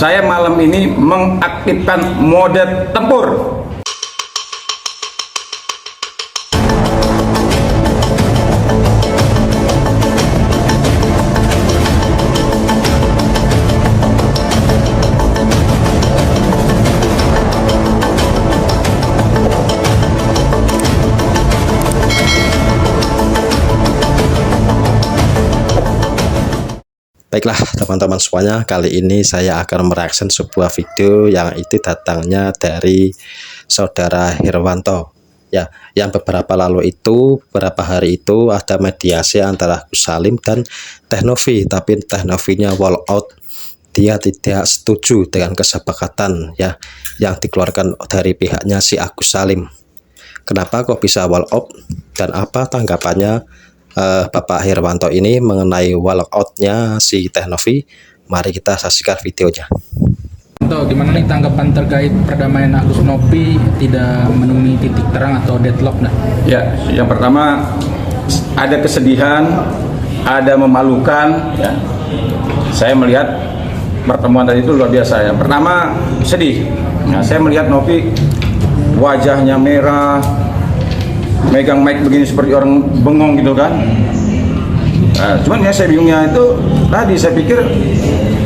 Saya malam ini mengaktifkan mode tempur. Baiklah teman-teman semuanya, kali ini saya akan mereaction sebuah video yang itu datangnya dari saudara Herwanto ya, yang beberapa hari itu ada mediasi antara Agus Salim dan Teh Novi, tapi Teh Novinya wall out. Dia tidak setuju dengan kesepakatan ya yang dikeluarkan dari pihaknya si Agus Salim. Kenapa kok bisa wall out dan apa tanggapannya Bapak Herwanto ini mengenai walkoutnya si Teh Novi? Mari kita saksikan videonya. Gimana nih tanggapan terkait perdamaian Agus Novi tidak menemui titik terang atau deadlock? Ya, yang pertama ada kesedihan, ada memalukan ya. Saya melihat pertemuan tadi itu luar biasa. Yang pertama sedih. Nah, saya melihat Novi wajahnya merah, megang mic begini seperti orang bengong gitu kan. Nah, cuman ya saya bingungnya itu tadi, saya pikir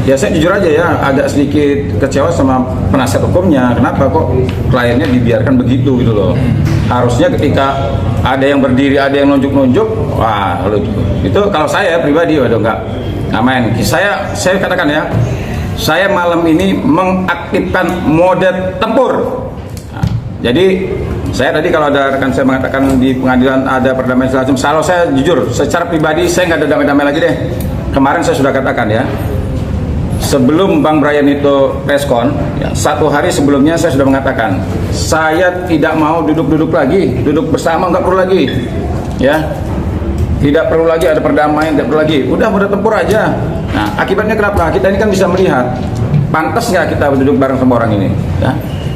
ya, saya jujur aja ya, agak sedikit kecewa sama penasihat hukumnya. Kenapa kok kliennya dibiarkan begitu gitu loh. Harusnya ketika ada yang berdiri, ada yang nunjuk-nunjuk, wah itu kalau saya pribadi waduh nggak main. Saya katakan ya, saya malam ini mengaktifkan mode tempur. Nah, jadi saya tadi kalau ada rekan saya mengatakan di pengadilan ada perdamaian segala macam, kalau saya jujur secara pribadi saya nggak ada damai-damai lagi deh. Kemarin saya sudah katakan ya, sebelum Bang Brian itu preskon ya, 1 hari sebelumnya saya sudah mengatakan saya tidak mau duduk-duduk lagi, duduk bersama nggak perlu lagi ya, tidak perlu lagi ada perdamaian, tidak perlu lagi, udah tempur aja. Nah akibatnya kenapa? Kita ini kan bisa melihat pantas nggak kita duduk bareng sama orang ini ya.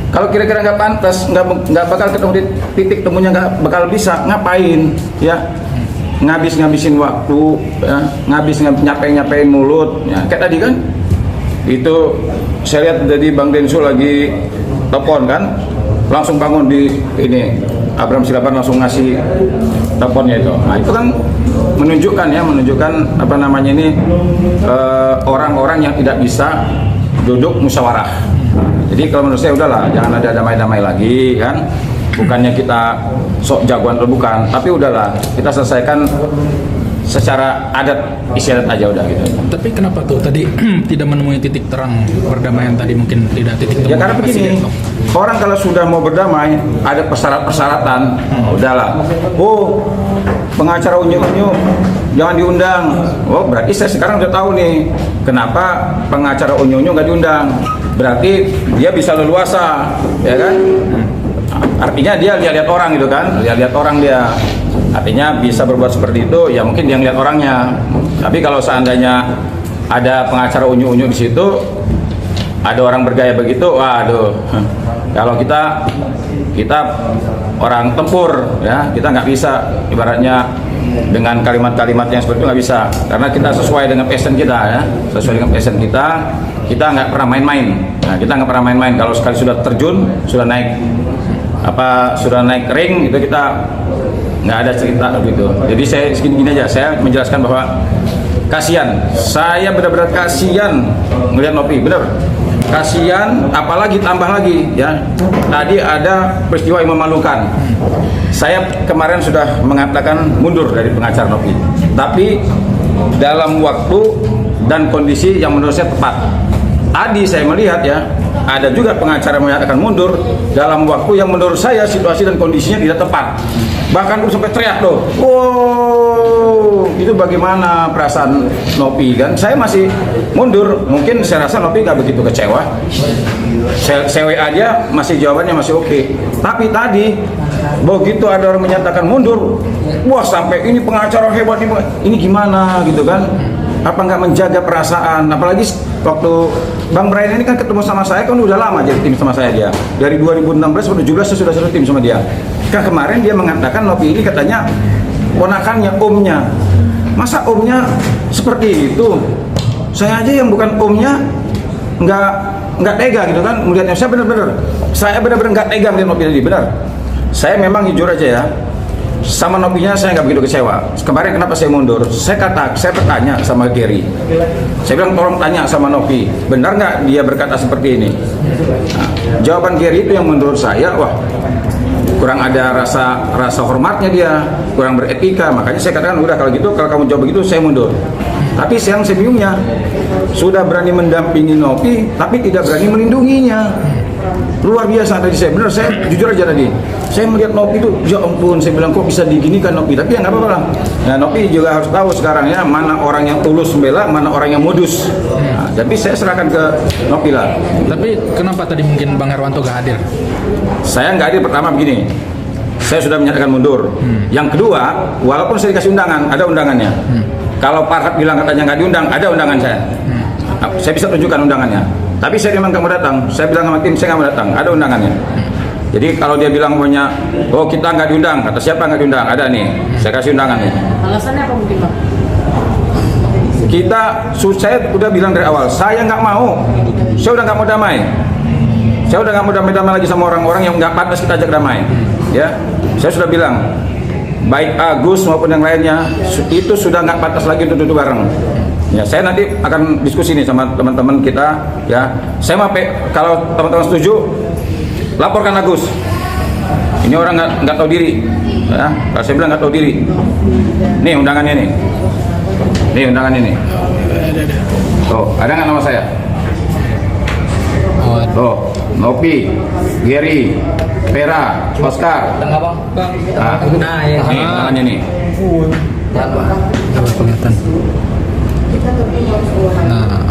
Kalau kira-kira nggak pantas, nggak bakal ketemu di titik temunya, nggak bakal bisa ngapain ya, ngabisin waktu ya, nyapain mulut ya. Kayak tadi kan itu saya lihat dari Bang Densu lagi telepon kan, langsung bangun di ini Abraham Silaban langsung ngasih teleponnya itu. Nah itu kan menunjukkan apa namanya ini orang-orang yang tidak bisa duduk musyawarah. Jadi kalau menurut saya udahlah, jangan ada damai-damai lagi kan. Bukannya kita sok jagoan atau bukan, tapi udahlah kita selesaikan secara adat istiadat aja udah gitu. Tapi kenapa tuh tadi tidak menemui titik terang perdamaian tadi, mungkin tidak titik temu? Ya karena begini, orang kalau sudah mau berdamai ada persyaratan, udahlah. Oh, pengacara unyu-unyu jangan diundang. Oh, berarti saya sekarang udah tahu nih kenapa pengacara unyu-unyu nggak diundang. Berarti dia bisa leluasa, ya kan? Artinya dia lihat-lihat orang gitu kan, lihat-lihat orang dia. Artinya bisa berbuat seperti itu, ya mungkin dia ngeliat orangnya. Tapi kalau seandainya ada pengacara unyu-unyu di situ, ada orang bergaya begitu, waduh. Kalau kita orang tempur ya, kita nggak bisa ibaratnya dengan kalimat-kalimat yang seperti itu nggak bisa, karena kita sesuai dengan passion kita ya, sesuai dengan passion kita nggak pernah main-main. Nah, kita nggak pernah main-main. Kalau sekali sudah terjun, sudah naik ring itu kita nggak ada cerita gitu. Jadi saya gini aja, saya menjelaskan bahwa kasihan, saya benar-benar kasihan melihat Novi, benar kasihan, apalagi tambah lagi ya, tadi ada peristiwa yang memalukan. Saya kemarin sudah mengatakan mundur dari pengacara Novi, tapi dalam waktu dan kondisi yang menurut saya tepat. Tadi saya melihat ya, ada juga pengacara menyatakan mundur dalam waktu yang menurut saya situasi dan kondisinya tidak tepat. Bahkan sampai teriak loh, wow, itu bagaimana perasaan Novi kan? Saya masih mundur, mungkin saya rasa Novi nggak begitu kecewa. Saya WA aja masih jawabannya masih oke. Tapi tadi begitu ada orang menyatakan mundur, wah sampai ini pengacara hebat ini gimana gitu kan? Apa nggak menjaga perasaan? Apalagi waktu Bang Brian ini kan ketemu sama saya kan udah lama jadi tim sama saya dia. Dari 2016 sampai 2017 saya sudah satu tim sama dia. Kan kemarin dia mengatakan Novi ini katanya ponakannya, omnya. Masa omnya seperti itu? Saya aja yang bukan omnya nggak tega gitu kan melihatnya. Saya benar-benar nggak tega melihat Nopi tadi, benar. Saya memang jujur aja ya, sama Nopinya saya nggak begitu kecewa. Kemarin kenapa saya mundur? Saya bertanya sama Gary. Saya bilang tolong tanya sama Nopi, benar nggak dia berkata seperti ini? Nah, jawaban Gary itu yang menurut saya, wah, kurang ada rasa hormatnya dia, kurang beretika. Makanya saya katakan udah kalau gitu, kalau kamu jawab begitu saya mundur. Tapi yang saya bingungnya, sudah berani mendampingi Nopi, tapi tidak berani melindunginya. Luar biasa tadi saya, benar, saya jujur aja tadi. Saya melihat Nopi itu, ya ampun, saya bilang kok bisa diginikan Nopi. Tapi ya nggak apa-apa lah. Nah, Nopi juga harus tahu sekarang ya, mana orang yang tulus membela, mana orang yang modus. Nah, tapi saya serahkan ke Nopi lah. Tapi kenapa tadi mungkin Bang Herwanto gak hadir? Saya nggak hadir pertama begini. Saya sudah menyatakan mundur. Yang kedua, walaupun saya dikasih undangan, ada undangannya. Kalau Farhad bilang katanya nggak diundang, ada undangan saya. Saya bisa tunjukkan undangannya. Tapi saya memang nggak mau datang. Saya bilang sama tim, saya nggak mau datang. Ada undangannya. Jadi kalau dia bilang punya, oh kita nggak diundang, kata siapa nggak diundang? Ada nih. Saya kasih undangan nih. Alasannya apa mungkin, Pak? Saya udah bilang dari awal, saya nggak mau. Saya udah nggak mau damai. Saya udah nggak mau damai-damai lagi sama orang-orang yang nggak pantas kita ajak damai. Ya, saya sudah bilang, baik Agus maupun yang lainnya, itu sudah nggak pantas lagi untuk duduk bareng. Ya, saya nanti akan diskusi nih sama teman-teman kita. Ya, saya mau kalau teman-teman setuju, laporkan Agus. Ini orang nggak tahu diri. Ya, kalau saya bilang nggak tahu diri. Nih undangannya nih. Nih undangannya nih. Tuh, ada nggak nama saya? Tuh, Nopi, Gary, Vera, Oscar. Enggak, Bang. Nah, Ya. nih undangannya nih. Coba kelihatan. Nah,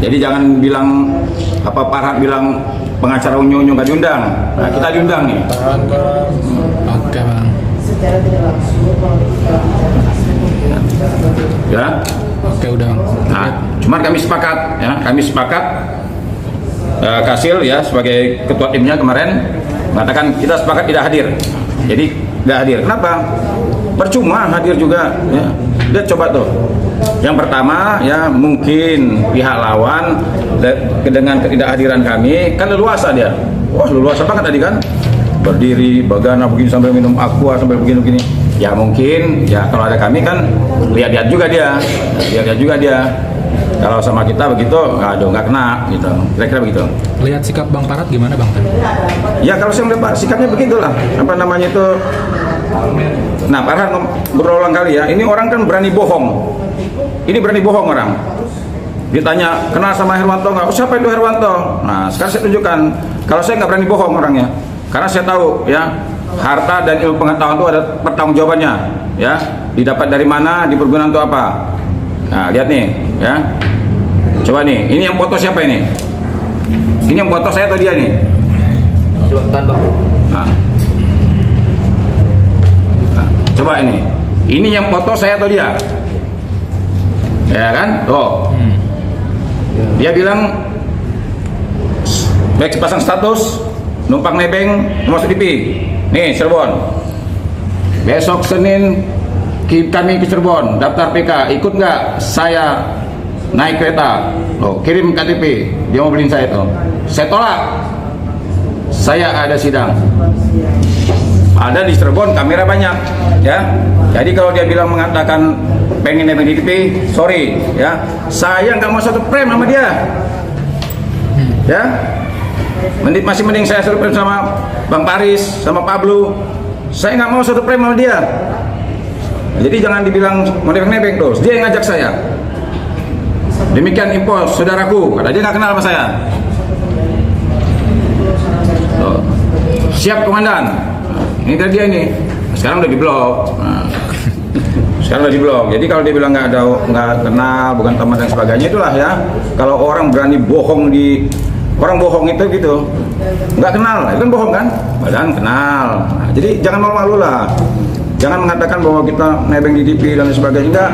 Jadi jangan bilang apa Farhad bilang pengacara unyu-unyu nggak diundang. Nah, kita diundang nih. oke Bang. Ya. Oke udah Bang. Nah, cuman kami sepakat ya, Kasil ya sebagai ketua timnya kemarin mengatakan kita sepakat tidak hadir. Jadi tidak hadir. Kenapa? Percuma hadir juga ya. Lihat coba tuh. Yang pertama ya mungkin pihak lawan dengan ketidakhadiran kami kan leluasa dia. Wah, leluasa banget tadi kan. Berdiri, bagana begini sambil minum aqua sambil begini-begini. Ya mungkin ya kalau ada kami kan lihat-lihat juga dia. Lihat-lihat juga dia. Kalau sama kita begitu, aduh nggak kena gitu. Kira-kira begitu. Lihat sikap Bang Farhad gimana Bang? Ya kalau saya melihat sikapnya begitulah. Apa namanya itu? Nah, Farhad berulang kali ya. Ini orang kan berani bohong. Ini berani bohong orang. Ditanya kenal sama Herwanto nggak? Oh, siapa itu Herwanto? Nah, sekarang saya tunjukkan. Kalau saya nggak berani bohong orangnya. Karena saya tahu ya harta dan ilmu pengetahuan itu ada pertanggungjawabannya. Ya, didapat dari mana? Dipergunakan untuk apa? Nah, lihat nih, ya. Coba nih, ini yang foto siapa ini? Ini yang foto saya atau dia nih? Nah. Nah, coba ini. Ini yang foto saya atau dia? Ya kan? Tuh. Dia bilang baik pasang status numpang nebeng masuk TV. Nih, Cirebon. Besok Senin kami ke Cirebon, daftar PK, ikut nggak? Saya naik kereta, kirim KTP, dia mau beliin saya itu. Saya tolak. Saya ada sidang. Ada di Cirebon, kamera banyak, ya. Jadi kalau dia bilang mengatakan pengen nebeng di TV, sorry, ya. Saya nggak mau satu frame sama dia, ya. Masih mending saya satu frame sama Bang Paris, sama Pablo. Saya nggak mau satu frame sama dia. Jadi jangan dibilang mau nebeng-nebeng terus. Dia yang ngajak saya. Demikian info saudaraku. Kata dia nggak kenal sama saya. Tuh. Siap komandan. Ini tadi dia ini. Sekarang udah diblok. Nah. Sekarang udah diblok. Jadi kalau dia bilang nggak kenal, bukan teman dan sebagainya, itulah ya. Kalau orang berani bohong orang bohong itu gitu, nggak kenal, itu kan bohong kan? Padahal kenal. Nah, jadi jangan malu-malu lah. Jangan mengatakan bahwa kita nebeng di TV dan sebagainya. Enggak.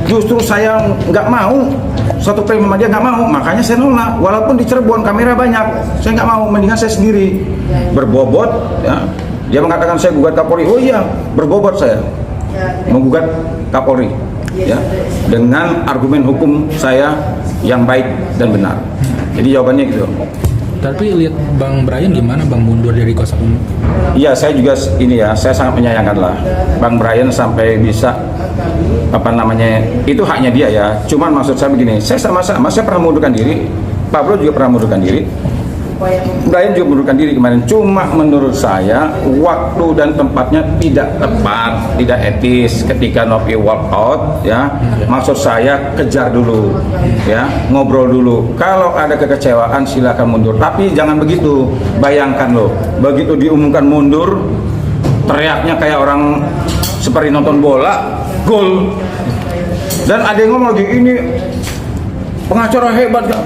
Justru saya nggak mau satu frame sama dia, nggak mau. Makanya saya nolak. Walaupun di Cirebon kamera banyak, saya nggak mau. Mendingan saya sendiri berbobot. Ya. Dia mengatakan saya gugat Kapolri. Oh iya, berbobot saya menggugat Kapolri. ya dengan argumen hukum saya yang baik dan benar. Jadi jawabannya gitu. Tapi lihat Bang Brian gimana Bang mundur dari kuasa hukum? Iya, saya juga ini ya, saya sangat menyayangkan lah Bang Brian sampai bisa itu haknya dia ya. Cuman maksud saya begini, saya sama-sama saya pernah mengundurkan diri, Pablo juga pernah mengundurkan diri, Brian juga mengundurkan diri kemarin. Cuma menurut saya waktu dan tempatnya tidak tepat, tidak etis ketika Nopi walk out ya. Maksud saya kejar dulu ya, ngobrol dulu. Kalau ada kekecewaan silakan mundur, tapi jangan begitu. Bayangkan loh, begitu diumumkan mundur, teriaknya kayak orang seperti nonton bola, gol. Dan ada yang ngomong lagi, ini pengacara hebat gak?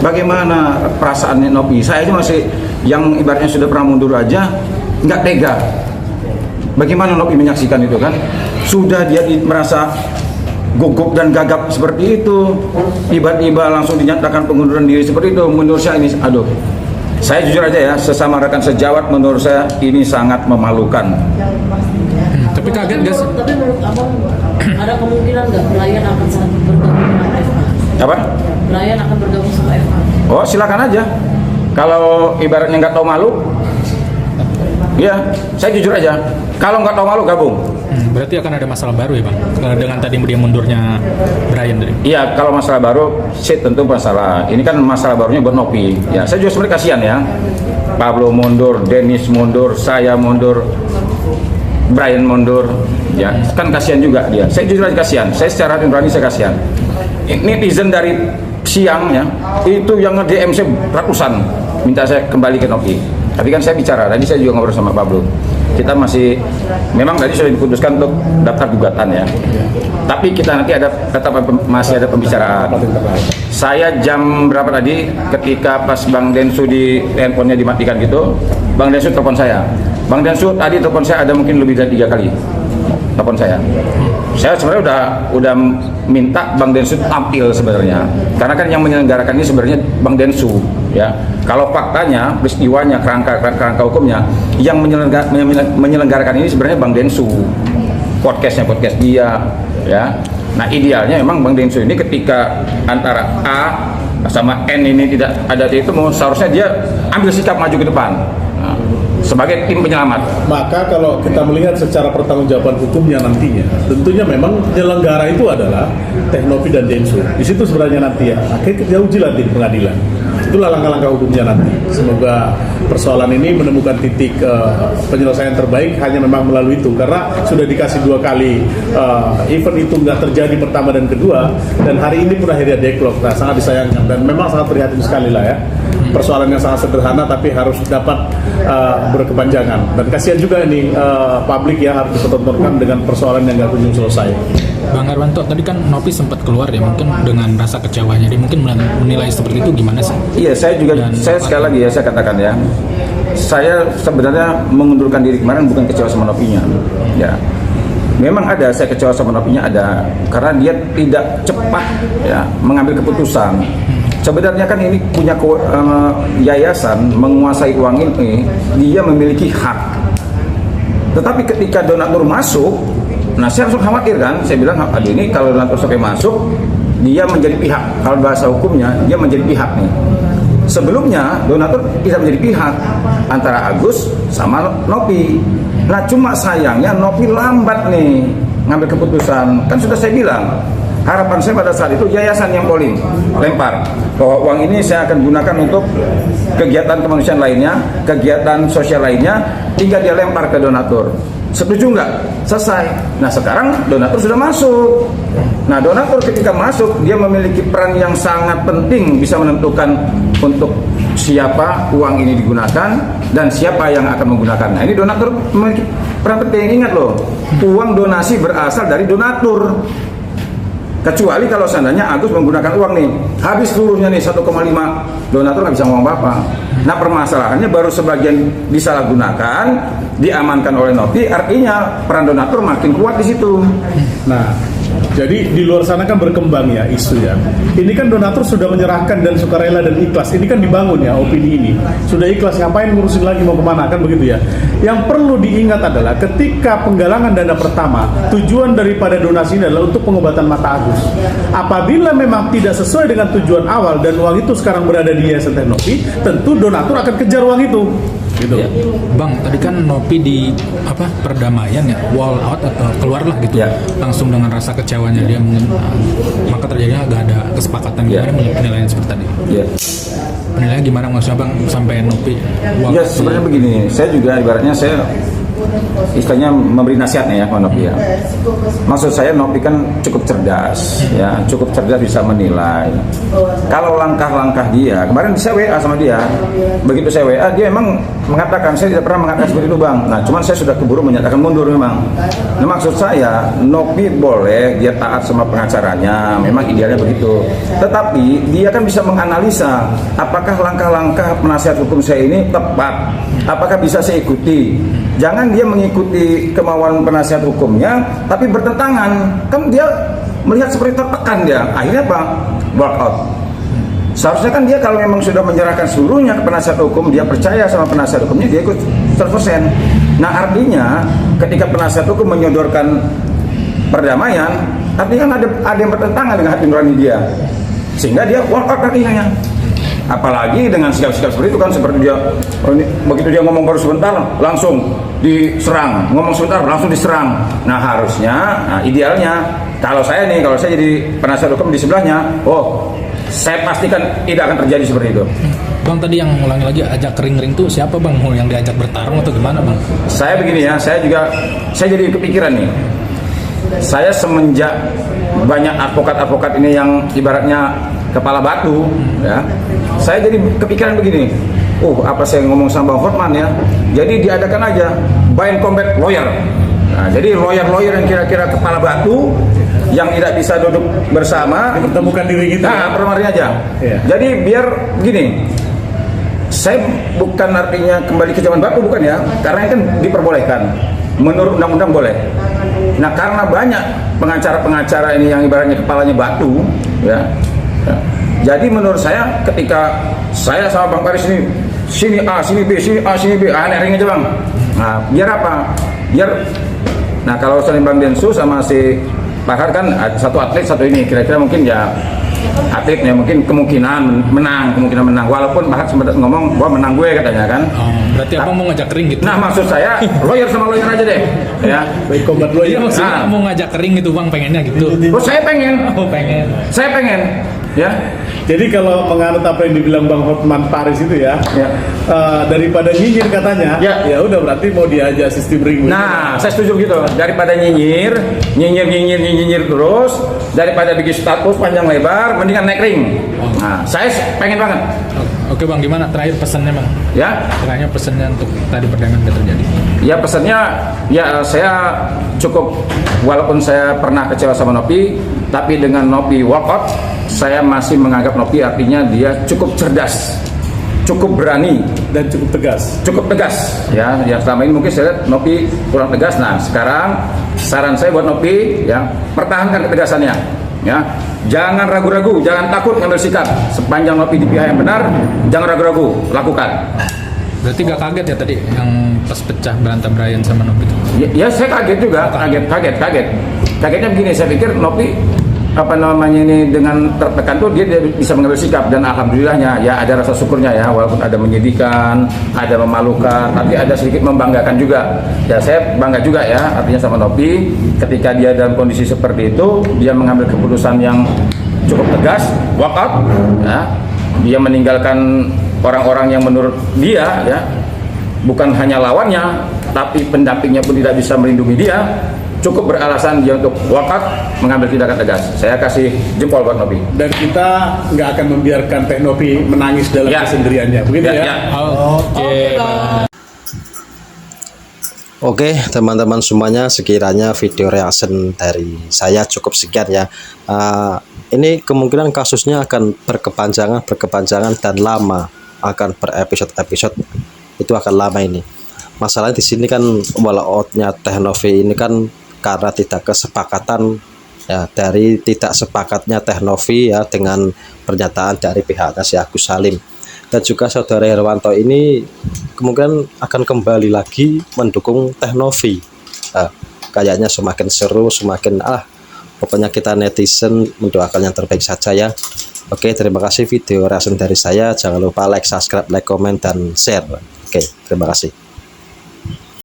Bagaimana perasaannya Nopi? Saya aja masih yang ibaratnya sudah pernah mundur aja nggak tega. Bagaimana Nopi menyaksikan itu kan? Sudah dia merasa gugup dan gagap seperti itu, tiba-tiba langsung dinyatakan pengunduran diri seperti itu. Menurut saya ini, aduh, saya jujur aja ya, sesama rekan sejawat menurut saya ini sangat memalukan. Tapi kaget gak sih? Tapi menurut abang ada kemungkinan nggak Brian akan bergabung dengan FH? Apa? Brian akan bergabung sama FH? Oh, silakan aja. Kalau ibaratnya nggak tahu malu, ya saya jujur aja. Kalau nggak tahu malu gabung. Berarti akan ada masalah baru ya Bang? Dengan tadi dia mundurnya Brian tadi. Iya, kalau masalah baru, sih tentu masalah. Ini kan masalah barunya buat Nopi. Ya, saya juga sebenarnya kasihan ya. Pablo mundur, Dennis mundur, saya mundur, Brian mundur. Ya, kan kasihan juga dia. Saya jujur aja kasihan. Saya secara nurani saya kasihan. Netizen dari siang ya, itu yang nge-DM saya ratusan minta saya kembali ke Nopi. Tapi kan saya bicara, tadi saya juga ngobrol sama Pablo. Kita masih, memang tadi sudah diputuskan untuk daftar gugatan ya. Tapi kita nanti masih ada pembicaraan. Saya jam berapa tadi ketika pas Bang Densu di handphonenya dimatikan gitu, Bang Densu telepon saya. Bang Densu tadi telepon saya ada mungkin lebih dari 3 kali telepon saya. Saya sebenarnya udah minta Bang Densu tampil sebenarnya, karena kan yang menyelenggarakan ini sebenarnya Bang Densu ya. Kalau faktanya, peristiwanya, kerangka hukumnya, yang menyelenggarakan ini sebenarnya Bang Densu. Podcast dia ya. Nah idealnya memang Bang Densu ini ketika antara A sama N ini tidak ada itu, seharusnya dia ambil sikap maju ke depan. Nah, sebagai tim penyelamat. Maka kalau kita melihat secara pertanggungjawaban hukumnya nantinya, tentunya memang penyelenggara itu adalah Teknopi dan Densu. Di situ sebenarnya nanti ya, akhirnya kita uji nanti di pengadilan. Itulah langkah-langkah hukumnya nanti. Semoga persoalan ini menemukan titik penyelesaian terbaik hanya memang melalui itu. Karena sudah dikasih 2 kali event itu nggak terjadi pertama dan kedua, dan hari ini pun akhirnya deadlock. Nah, sangat disayangkan dan memang sangat prihatin sekali lah ya. Persoalan yang sangat sederhana tapi harus dapat berkepanjangan. Dan kasihan juga ini publik ya harus dipertontonkan dengan persoalan yang nggak kunjung selesai. Bang Herwanto, tadi kan Nopi sempat keluar ya, mungkin dengan rasa kecewanya, dia mungkin menilai seperti itu gimana sih? Iya, saya juga, saya sekali lagi ya, saya katakan ya, saya sebenarnya mengundurkan diri kemarin bukan kecewa sama Nopinya, ya. Memang ada, saya kecewa sama Nopinya ada, karena dia tidak cepat ya mengambil keputusan. Sebenarnya kan ini punya yayasan menguasai uang ini, dia memiliki hak. Tetapi ketika donatur masuk, nah saya langsung khawatir kan, saya bilang, aduh ini kalau donatur sampai masuk, dia menjadi pihak. Kalau bahasa hukumnya, dia menjadi pihak nih. Sebelumnya donatur tidak menjadi pihak antara Agus sama Nopi. Nah cuma sayangnya Nopi lambat nih ngambil keputusan. Kan sudah saya bilang, harapan saya pada saat itu yayasan yang polling lempar bahwa uang ini saya akan gunakan untuk kegiatan kemanusiaan lainnya, kegiatan sosial lainnya, tinggal dia lempar ke donatur. Setuju nggak? Selesai. Nah sekarang donatur sudah masuk. Nah donatur ketika masuk, dia memiliki peran yang sangat penting, bisa menentukan untuk siapa uang ini digunakan dan siapa yang akan menggunakan. Nah ini donatur memiliki peran penting. Ingat loh, uang donasi berasal dari donatur. Kecuali kalau seandainya Agus menggunakan uang nih, habis seluruhnya nih 1,5, donatur nggak bisa ngomong apa-apa. Nah permasalahannya baru sebagian disalahgunakan, diamankan oleh Nopi, artinya peran donatur makin kuat di situ. Nah, Jadi di luar sana kan berkembang ya isu ya. Ini kan donatur sudah menyerahkan dan sukarela dan ikhlas. Ini kan dibangun ya opini ini. Sudah ikhlas, ngapain ngurusin lagi mau kemana, kan begitu ya. Yang perlu diingat adalah ketika penggalangan dana pertama, tujuan daripada donasi ini adalah untuk pengobatan mata Agus. Apabila memang tidak sesuai dengan tujuan awal dan uang itu sekarang berada di Yayasan Teknopi, tentu donatur akan kejar uang itu. Gitu. Ya. Bang, tadi kan Nopi di perdamaian ya, wall out atau keluarlah gitu, Ya. langsung dengan rasa kecewanya dia maka terjadinya agak ada kesepakatan. Ya. Gimana penilaian seperti tadi? Ya. Penilaian gimana maksudnya Bang sampai Nopi wall Ya out sebenarnya begini, saya juga ibaratnya saya istilahnya memberi nasihatnya ya, Nopi ya. Maksud saya Nopi kan cukup cerdas, ya, cukup cerdas bisa menilai. Kalau langkah-langkah dia, kemarin saya WA sama dia, begitu saya WA dia memang mengatakan saya tidak pernah mengatakan seperti itu bang. Nah, cuman saya sudah keburu menyatakan mundur memang. Nah, maksud saya Nopi boleh dia taat sama pengacaranya, memang idealnya begitu. Tetapi dia kan bisa menganalisa apakah langkah-langkah penasihat hukum saya ini tepat, apakah bisa saya ikuti. Jangan dia mengikuti kemauan penasihat hukumnya, tapi bertentangan. Kan dia melihat seperti tertekan dia. Akhirnya apa? Walk out. Seharusnya kan dia kalau memang sudah menyerahkan seluruhnya ke penasihat hukum, dia percaya sama penasihat hukumnya, dia ikut 100%. Nah artinya ketika penasihat hukum menyodorkan perdamaian, artinya kan ada yang bertentangan dengan hati nurani dia. Sehingga dia walk out artinya. Apalagi dengan sikap-sikap seperti itu kan, seperti dia begitu dia ngomong baru sebentar langsung diserang, ngomong sebentar langsung diserang. Nah harusnya, idealnya kalau saya jadi penasihat hukum di sebelahnya, saya pastikan tidak akan terjadi seperti itu. Bang, tadi yang ulangi lagi ajak ring-ring tuh siapa Bang? Mau yang diajak bertarung atau gimana Bang? Saya begini ya, saya jadi kepikiran nih. Saya semenjak banyak advokat-advokat ini yang ibaratnya kepala batu, ya, saya jadi kepikiran begini. Apa saya ngomong sama Bang Hotman ya? Jadi diadakan aja bind combat lawyer. Nah, jadi lawyer-lawyer yang kira-kira kepala batu yang tidak bisa duduk bersama, Pertemukan diri kita. Nah, permarin aja. Iya. Jadi biar begini. Saya bukan artinya kembali ke zaman batu, bukan ya, karena kan diperbolehkan menurut undang-undang boleh. Nah karena banyak pengacara-pengacara ini yang ibaratnya kepalanya batu, ya, jadi menurut saya ketika saya sama Bang Paris ini sini A, sini B, sini A, sini B, ring aja bang. Nah biar apa? Nah kalau saling Bang Densu sama si Pak Har kan satu atlet satu ini, kira-kira mungkin ya atletnya mungkin kemungkinan menang, walaupun Pak Har sempat ngomong bahwa menang gue katanya kan. Berarti abang mau ngajak ring gitu? Nah maksud saya lawyer sama lawyer aja deh, ya. Baik combat lawyer. Iya maksudnya mau ngajak ring gitu Bang, pengennya gitu. Saya pengen. Saya pengen, ya. Jadi kalau menganut apa yang dibilang Bang Hotman Paris itu ya, daripada nyinyir katanya, ya udah berarti mau diajak sistem ring. Nah, saya setuju gitu. Daripada nyinyir terus, daripada bikin status panjang lebar, mendingan naik ring. Nah, saya pengen banget. Oke Bang, gimana terakhir pesannya Bang? Ya, Terakhirnya pesannya untuk tadi perdagangan tidak terjadi. ya pesannya, ya saya cukup, walaupun saya pernah kecewa sama Nopi, tapi dengan Nopi walkout, saya masih menganggap Nopi artinya dia cukup cerdas, cukup berani, dan cukup tegas. Ya. Yang selama ini mungkin saya lihat Nopi kurang tegas. Nah sekarang saran saya buat Nopi, ya, pertahankan ketegasannya, ya, jangan ragu-ragu, jangan takut ngambil sikap. Sepanjang Nopi di pihak yang benar, jangan ragu-ragu, lakukan. Berarti gak kaget ya tadi yang pas pecah berantem Brian sama Nopi itu? Ya saya kaget juga, kagetnya begini, saya pikir Nopi ini dengan tertekan tuh dia bisa mengambil sikap, dan alhamdulillahnya ya ada rasa syukurnya ya, walaupun ada menyedihkan, ada memalukan, tapi ada sedikit membanggakan juga. Ya saya bangga juga ya artinya sama Nopi ketika dia dalam kondisi seperti itu, dia mengambil keputusan yang cukup tegas, walk out, ya. Dia meninggalkan orang-orang yang menurut dia ya bukan hanya lawannya, tapi pendampingnya pun tidak bisa melindungi dia. Cukup beralasan dia untuk walkout, mengambil tindakan tegas. Saya kasih jempol buat Nopi. Dan kita nggak akan membiarkan Teh Nopi menangis dalam kesendiriannya, begitu ya? Oke teman-teman semuanya, sekiranya video reaction dari saya cukup sekian ya. Ini kemungkinan kasusnya akan berkepanjangan dan lama, akan berepisode-episode, itu akan lama ini. Masalahnya di sini kan walkoutnya Teh Nopi ini kan karena tidak kesepakatan ya dari tidak sepakatnya Teknovi ya dengan pernyataan dari pihaknya si Agus Salim. Dan juga saudara Herwanto ini kemungkinan akan kembali lagi mendukung Teknovi. Kayaknya semakin seru, semakin pokoknya kita netizen mendoakan yang terbaik saja ya. Oke, terima kasih video reaction dari saya. Jangan lupa like, subscribe, komen, dan share. Oke, terima kasih.